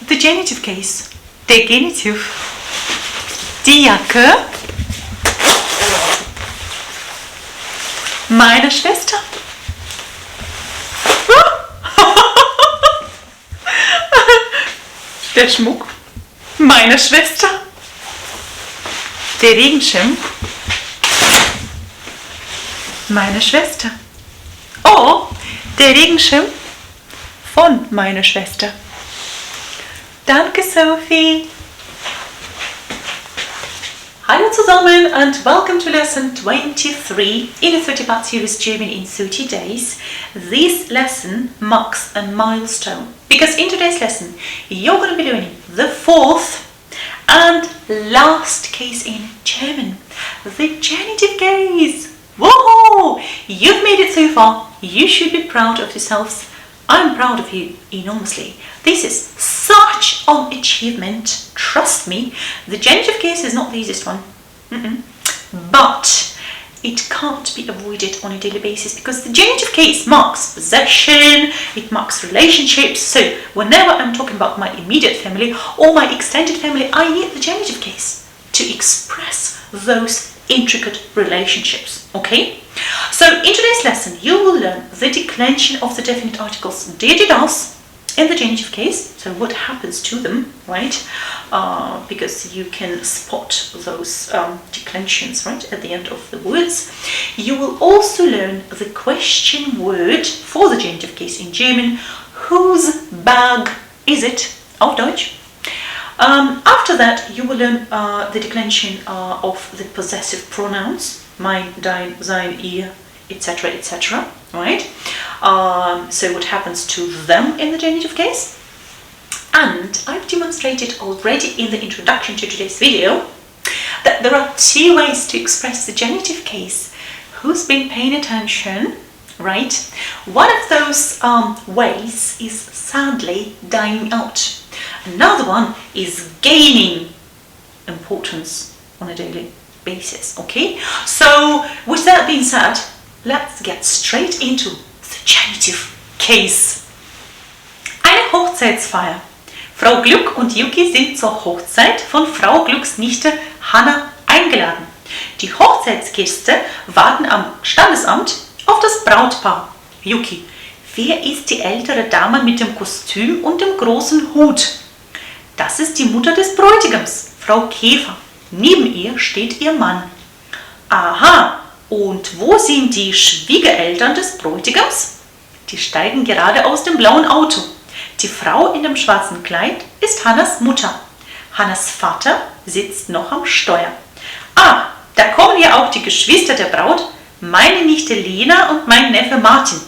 the genitive case, der Genitiv, die Jacke meiner Schwester. Der Schmuck meiner Schwester. Der Regenschirm meiner Schwester. Oh, der Regenschirm von meiner Schwester. Danke, Sophie. Hallo zusammen and welcome to lesson 23 in a 30-part series German in 30 days. This lesson marks a milestone because in today's lesson you're going to be learning the fourth and last case in German, the genitive case. Whoa! You've made it so far. You should be proud of yourselves. I'm proud of you enormously. This is such an achievement. Trust me, the genitive case is not the easiest one. But it can't be avoided on a daily basis because the genitive case marks possession, it marks relationships. So whenever I'm talking about my immediate family or my extended family, I need the genitive case to express those intricate relationships. Okay? So in today's lesson, you will learn the declension of the definite articles der, die, das in the genitive case. So what happens to them, right? Because you can spot those declensions, right, at the end of the words. You will also learn the question word for the genitive case in German. Whose bag is it? Auf Deutsch. After that, you will learn the declension of the possessive pronouns, mein, dein, sein, ihr, etc., etc., right? So what happens to them in the genitive case? And I've demonstrated already in the introduction to today's video that there are two ways to express the genitive case. Who's been paying attention, right? One of those ways is sadly dying out. Another one is gaining importance on a daily basis, okay? So with that being said, let's get straight into the genitive case. Eine Hochzeitsfeier. Frau Gluck und Yuki sind zur Hochzeit von Frau Glucks Nichte Hanna eingeladen. Die Hochzeitsgäste warten am Standesamt auf das Brautpaar. Yuki, wer ist die ältere Dame mit dem Kostüm und dem großen Hut? Das ist die Mutter des Bräutigams, Frau Käfer. Neben ihr steht ihr Mann. Aha, und wo sind die Schwiegereltern des Bräutigams? Die steigen gerade aus dem blauen Auto. Die Frau in dem schwarzen Kleid ist Hannas Mutter. Hannas Vater sitzt noch am Steuer. Ah, da kommen ja auch die Geschwister der Braut, meine Nichte Lena und mein Neffe Martin.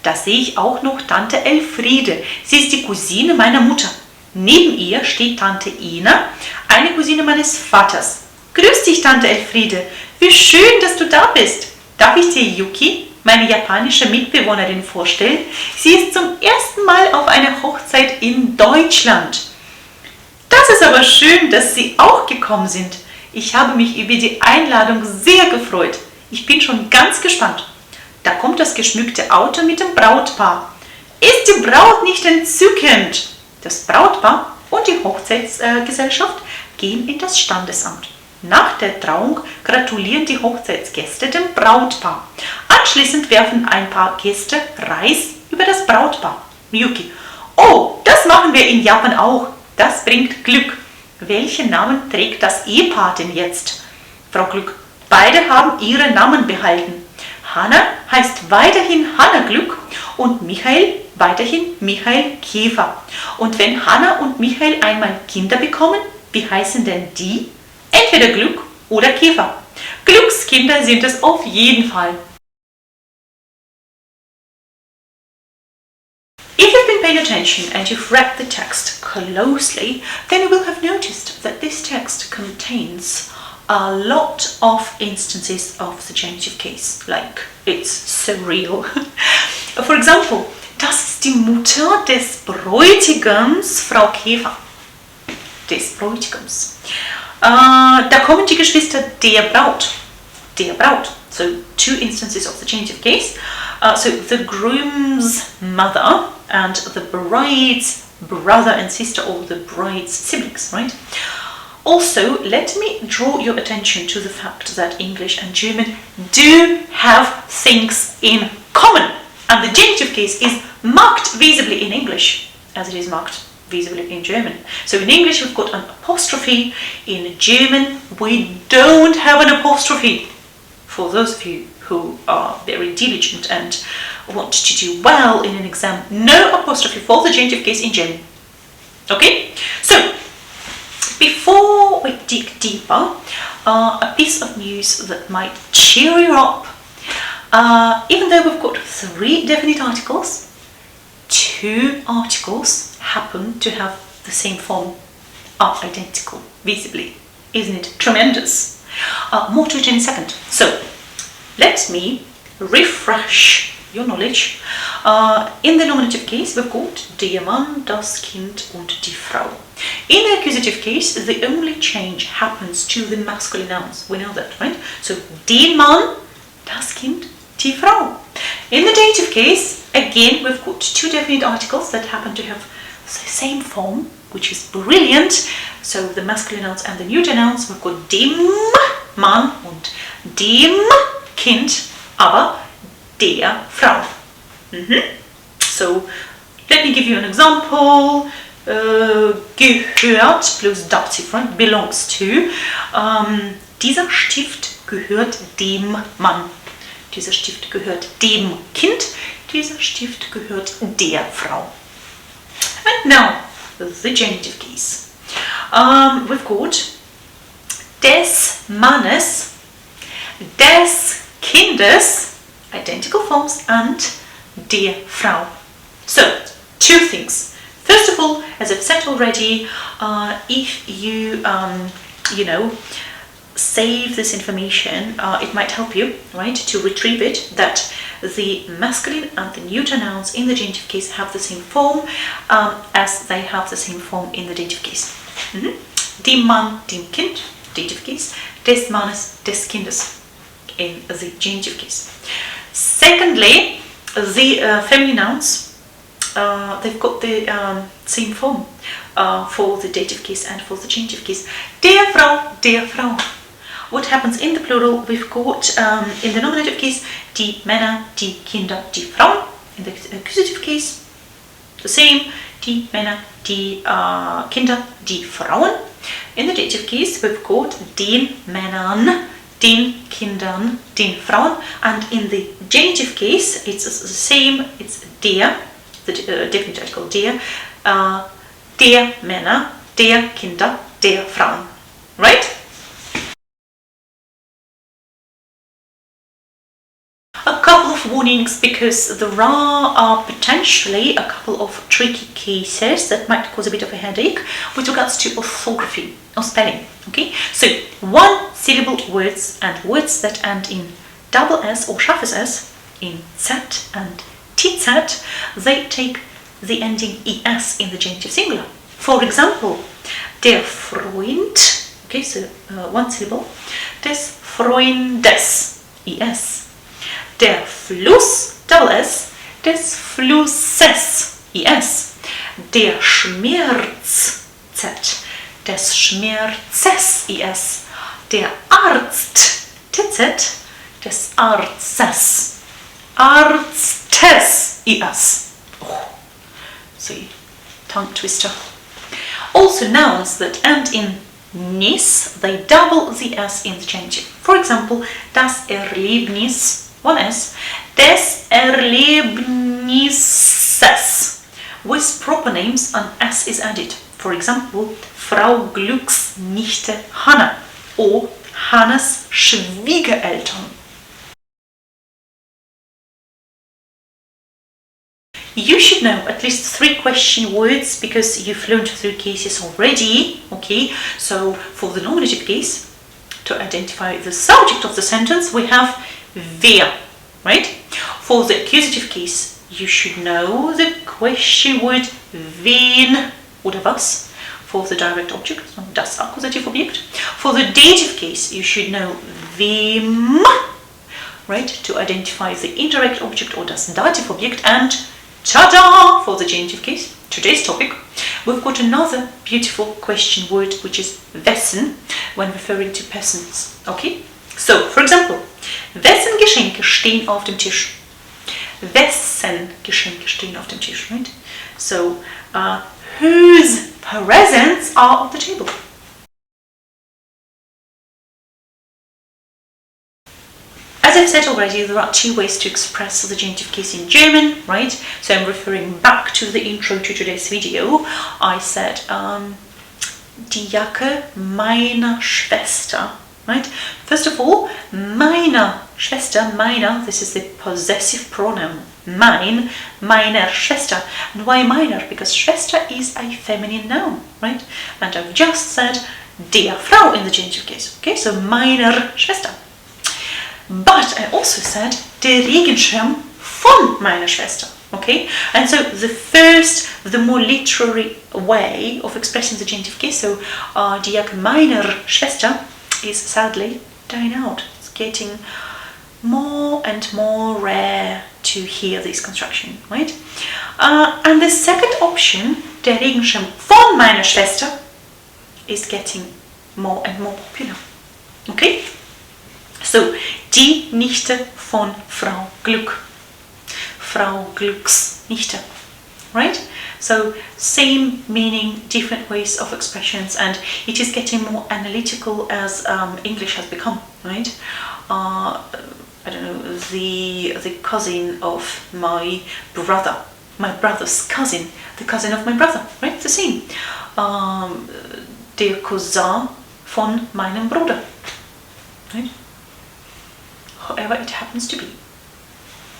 Da sehe ich auch noch Tante Elfriede. Sie ist die Cousine meiner Mutter. Neben ihr steht Tante Ina, eine Cousine meines Vaters. Grüß dich, Tante Elfriede. Wie schön, dass du da bist. Darf ich dir Yuki, meine japanische Mitbewohnerin, vorstellen? Sie ist zum ersten Mal auf einer Hochzeit in Deutschland. Das ist aber schön, dass Sie auch gekommen sind. Ich habe mich über die Einladung sehr gefreut. Ich bin schon ganz gespannt. Da kommt das geschmückte Auto mit dem Brautpaar. Ist die Braut nicht entzückend? Das Brautpaar und die Hochzeitsgesellschaft gehen in das Standesamt. Nach der Trauung gratulieren die Hochzeitsgäste dem Brautpaar. Anschließend werfen ein paar Gäste Reis über das Brautpaar. Yuki, oh, das machen wir in Japan auch. Das bringt Glück. Welchen Namen trägt das Ehepaar denn jetzt? Frau Glück, beide haben ihre Namen behalten. Hanna heißt weiterhin Hanna Glück und Michael weiterhin Michael Käfer. Und wenn Hanna und Michael einmal Kinder bekommen, wie heißen denn die? Entweder Glück oder Käfer. Glückskinder sind es auf jeden Fall. If you've been paying attention and you've read the text closely, then you will have noticed that this text contains a lot of instances of the genitive case, like it's so real. For example, das ist die Mutter des Bräutigams, Frau Käfer. Des Bräutigams. Da kommen die Geschwister der Braut. So 2 instances of the genitive case. So the groom's mother and the bride's brother and sister, or the bride's siblings, right? Also, let me draw your attention to the fact that English and German do have things in common, and the genitive case is marked visibly in English as it is marked visibly in German. So in English we've got an apostrophe, in German we don't have an apostrophe. For those of you who are very diligent and want to do well in an exam, no apostrophe for the genitive case in German. Okay? So, before we dig deeper, a piece of news that might cheer you up. Even though we've got 3 definite articles, 2 articles happen to have the same form, are identical, visibly. Isn't it tremendous? More to it in a second. So, let me refresh your knowledge. In the nominative case, we've got der Mann, das Kind und die Frau. In the accusative case, the only change happens to the masculine nouns. We know that, right? So, den Mann, das Kind, die Frau. In the dative case, again, we've got 2 definite articles that happen to have the same form, which is brilliant. So, the masculine nouns and the neuter nouns, we've got dem Mann und dem Kind, aber der Frau. So, let me give you an example. Gehört plus Dativ, right? Belongs to. Dieser Stift gehört dem Mann. Dieser Stift gehört dem Kind. Dieser Stift gehört der Frau. And now, the genitive case. We've got des Mannes, des Kindes, identical forms, and der Frau. So, 2 things. First of all, as I've said already, if you, save this information, it might help you, right, to retrieve it, that the masculine and the neuter nouns in the genitive case have the same form as they have the same form in the dative case. Dem Mann, dem Kind, dative case, des Mannes, des Kindes in the genitive case. Secondly, the feminine nouns, they've got the same form for the dative case and for the genitive case. Der Frau, der Frau. What happens in the plural? We've got in the nominative case, die Männer, die Kinder, die Frauen. In the accusative case, the same, die Männer, die Kinder, die Frauen. In the dative case, we've got den Männern, den Kindern, den Frauen. And in the genitive case, it's the same, it's der, the definite article der Männer, der Kinder, der Frauen. Right? A couple of warnings, because there are potentially a couple of tricky cases that might cause a bit of a headache with regards to orthography or spelling. Okay, so 1 syllable words and words that end in double S or scharfes S, in Z and TZ, they take the ending ES in the genitive singular. For example, der Freund, okay, so 1 syllable, des Freundes, ES. Der Fluss, double S, des Flusses, ES. Der Schmerz, Z, des Schmerzes, ES. Der Arzt, TZ, des Arztes. Arztes, ES. Oh, see, tongue twister. Also nouns that end in nis, they double the S in the genitive. For example, das Erlebnis, 1S, des Erlebnisses. With proper names, an S is added. For example, Frau Glücksnichte Hanna or Hannes Schwiegereltern. You should know at least 3 question words because you've learned through cases already. Okay, so for the nominative case, to identify the subject of the sentence, we have wer, right? For the accusative case, you should know the question word wen oder was. For the direct object, das Akkusativobjekt. For the dative case, you should know wem. right, to identify the indirect object or das dative object. And ta-da, for the genitive case, today's topic, we've got another beautiful question word, which is wessen, when referring to persons. Okay, so for example, wessen Geschenke stehen auf dem Tisch? Wessen Geschenke stehen auf dem Tisch, right? So, whose presents are on the table? As I've said already, there are two ways to express the genitive case in German, right? So I'm referring back to the intro to today's video. I said, die Jacke meiner Schwester, right? First of all, meiner Schwester, meiner, this is the possessive pronoun. Mein, meiner Schwester. And why meiner? Because Schwester is a feminine noun, right? And I've just said der Frau in the genitive case. Okay, so meiner Schwester. But I also said der Regenschirm von meiner Schwester. Okay, and so the more literary way of expressing the genitive case, so die Jacke meiner Schwester, is sadly dying out. It's getting more and more rare to hear this construction, right? And the second option, der Regenschirm von meiner Schwester, is getting more and more popular. Okay? So, die Nichte von Frau Glück. Frau Glücks Nichte. Right? So, same meaning, different ways of expressions, and it is getting more analytical as English has become, right? I don't know, the cousin of my brother, my brother's cousin, the cousin of my brother, right? It's the same. Der Cousin von meinem Bruder, right? However it happens to be.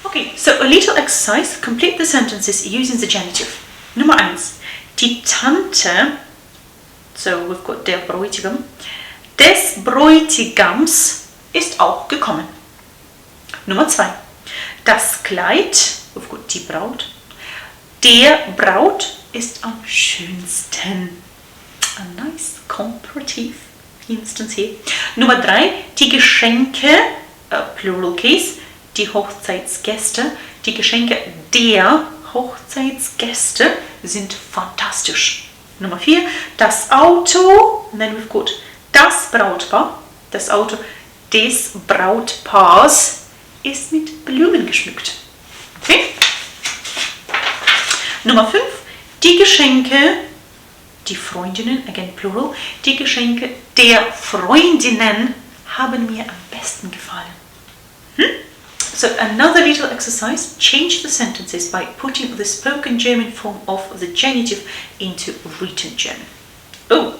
Okay, so a little exercise. Complete the sentences using the genitive. Nummer 1. Die Tante, so we've got der Bräutigam, des Bräutigams ist auch gekommen. Nummer 2. Das Kleid, we've got die Braut, der Braut ist am schönsten. A nice comparative instance here. Nummer 3. Die Geschenke, plural case, die Hochzeitsgäste, die Geschenke der Hochzeitsgäste sind fantastisch. Nummer 4, das Auto, and then we've got das Brautpaar, das Auto des Brautpaars ist mit Blumen geschmückt. Okay? Nummer 5, die Geschenke, die Freundinnen, again plural, die Geschenke der Freundinnen haben mir am besten gefallen. So another little exercise, change the sentences by putting the spoken German form of the genitive into written German. Oh,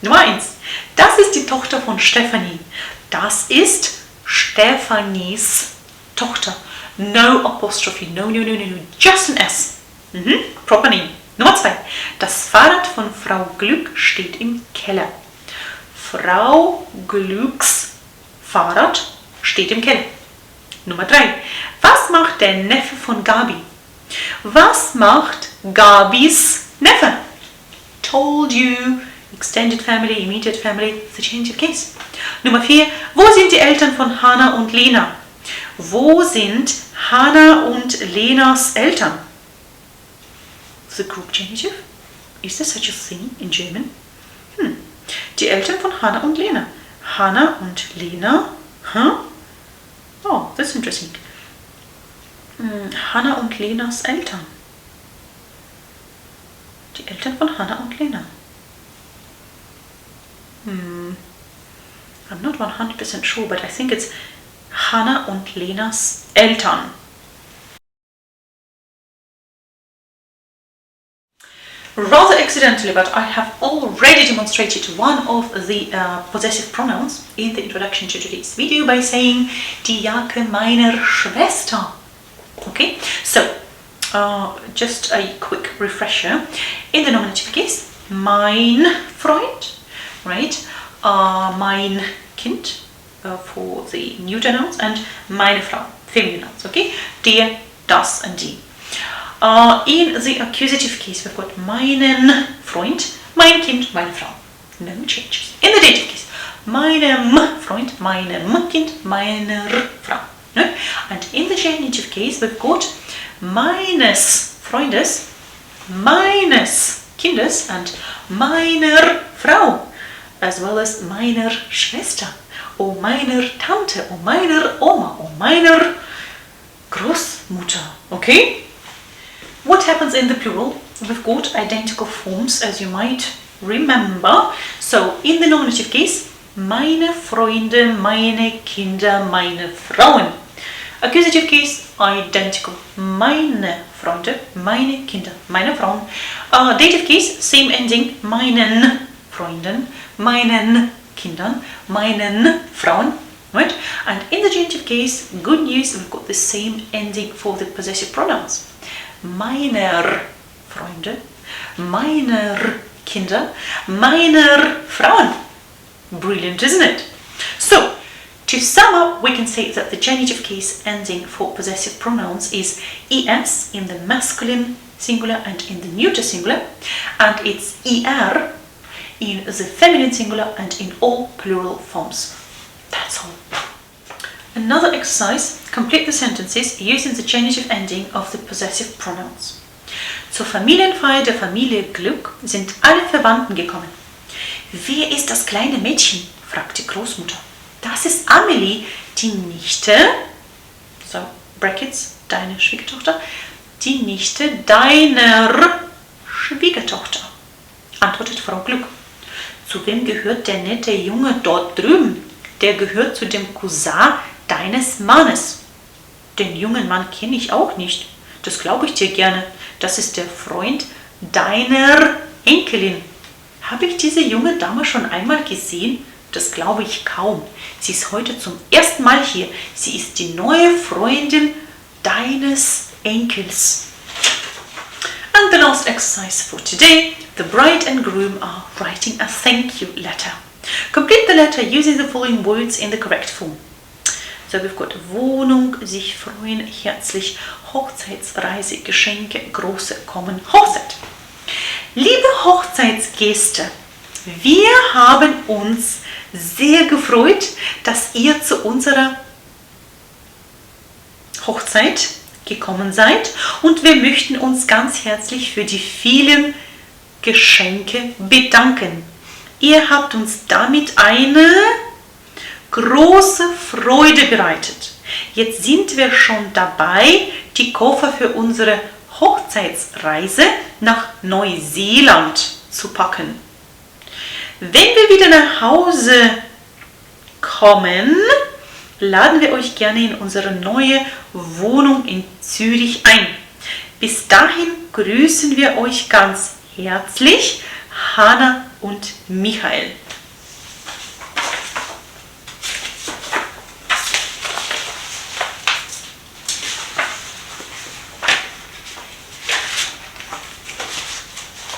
Nummer 1. Das ist die Tochter von Stefanie. Das ist Stephanies Tochter. No apostrophe, no, just an S. Proper name. Nummer 2. Das Fahrrad von Frau Glück steht im Keller. Frau Glücks Fahrrad steht im Keller. Nummer 3. Was macht der Neffe von Gabi? Was macht Gabis Neffe? Told you. Extended family, immediate family, the genitive case. Nummer 4. Wo sind die Eltern von Hanna und Lena? Wo sind Hanna und Lenas Eltern? The group genitive? Is there such a thing in German? Die Eltern von Hanna und Lena. Hanna und Lena? Oh, that's interesting. Hanna und Lenas Eltern. Die Eltern von Hanna und Lena. I'm not 100% sure, but I think it's Hanna und Lenas Eltern. Rather accidentally, but I have already demonstrated one of the possessive pronouns in the introduction to today's video by saying die Jacke meiner Schwester. Okay, so just a quick refresher. In the nominative case, mein Freund, right? Mein Kind for the neuter nouns, and meine Frau, feminine nouns. Okay, der, das, and die. In the accusative case, we've got meinen Freund, mein Kind, meine Frau. No changes. In the dative case, meinem Freund, meinem Kind, meiner Frau. Ne? And in the genitive case, we've got meines Freundes, meines Kindes and meiner Frau, as well as meiner Schwester, or meiner Tante, or meiner Oma, or meiner Großmutter. Okay? What happens in the plural? We've got identical forms, as you might remember. So, in the nominative case, meine Freunde, meine Kinder, meine Frauen. Accusative case, identical. Meine Freunde, meine Kinder, meine Frauen. Dative case, same ending. Meinen Freunden, meinen Kindern, meinen Frauen. Right? And in the genitive case, good news, we've got the same ending for the possessive pronouns. Meiner Freunde, meiner Kinder, meiner Frauen. Brilliant, isn't it? So, to sum up, we can say that the genitive case ending for possessive pronouns is es in the masculine singular and in the neuter singular, and it's er in the feminine singular and in all plural forms. That's all. Another exercise, complete the sentences using the genitive ending of the possessive pronouns. Zur Familienfeier der Familie Glück sind alle Verwandten gekommen. Wer ist das kleine Mädchen? Fragt die Großmutter. Das ist Amelie, die Nichte, so brackets, deine Schwiegertochter, die Nichte deiner Schwiegertochter, antwortet Frau Glück. Zu wem gehört der nette Junge dort drüben? Der gehört zu dem Cousin deines Mannes. Den jungen Mann kenne ich auch nicht. Das glaube ich dir gerne. Das ist der Freund deiner Enkelin. Habe ich diese junge Dame schon einmal gesehen? Das glaube ich kaum. Sie ist heute zum ersten Mal hier. Sie ist die neue Freundin deines Enkels. And the last exercise for today, the bride and groom are writing a thank you letter. Complete the letter using the following words in the correct form. So we've got Wohnung, sich freuen, herzlich, Hochzeitsreise, Geschenke, große kommen, Hochzeit. Liebe Hochzeitsgäste, wir haben uns sehr gefreut, dass ihr zu unserer Hochzeit gekommen seid und wir möchten uns ganz herzlich für die vielen Geschenke bedanken. Ihr habt uns damit eine große Freude bereitet. Jetzt sind wir schon dabei, die Koffer für unsere Hochzeitsreise nach Neuseeland zu packen. Wenn wir wieder nach Hause kommen, laden wir euch gerne in unsere neue Wohnung in Zürich ein. Bis dahin grüßen wir euch ganz herzlich, Hanna und Michael.